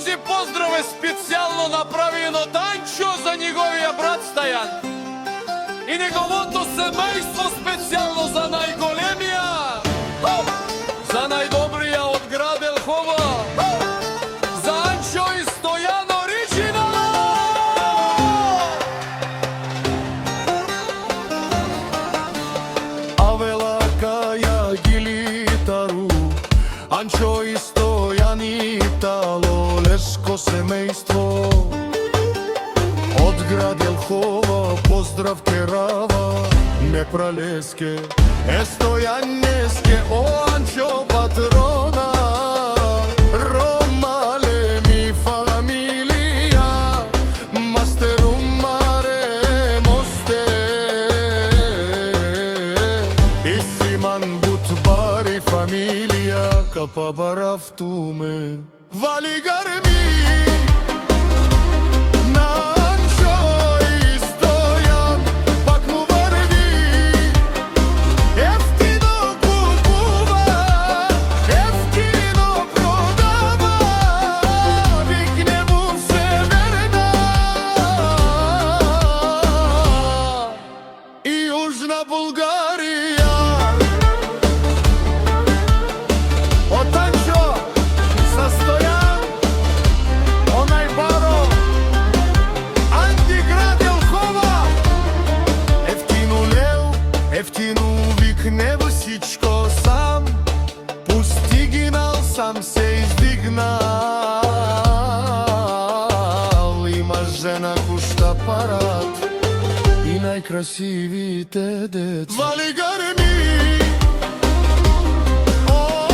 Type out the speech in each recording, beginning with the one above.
Този поздрав е специално направен от Анчо за неговия брат Стаян и неговото семейство, специално за най-големия, за най-добрия от град Елхово, за Анчо и Стоян Оригинал! Авела кая гилитару, Анчо и Стоян Итало, лешко семейство. От град Елхово поздрав керава, не пралеске, Стоянеске, о Анчо патрона, Ромале ми фамилия, мастеру маре мосте, и Симан Бутбари фамилия, капа барафтуме, вали гарми. Bulgarija od Ančo sa Stojan, onaj baro антиград Елхова, ефтину лев, ефтину викне всичко сам, постигнал, сам се издигнал, има жена куща парад и най-красивите деца. Вали гарми,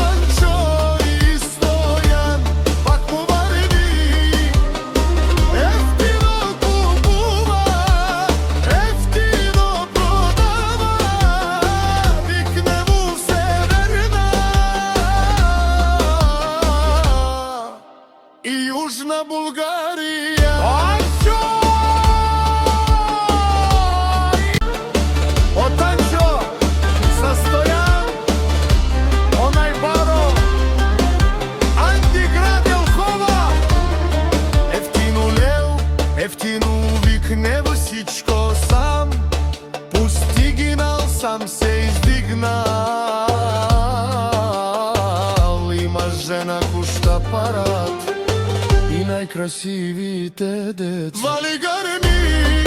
Анчо и Стоян, пак му върви, ефтино купува, ефтино продава, викне му Северна и Южна България. Анчо! Ефтино викне всичко сам, постигнал, сам се издигнал, има жена куща парад и най-красивите деца. Вали гарми,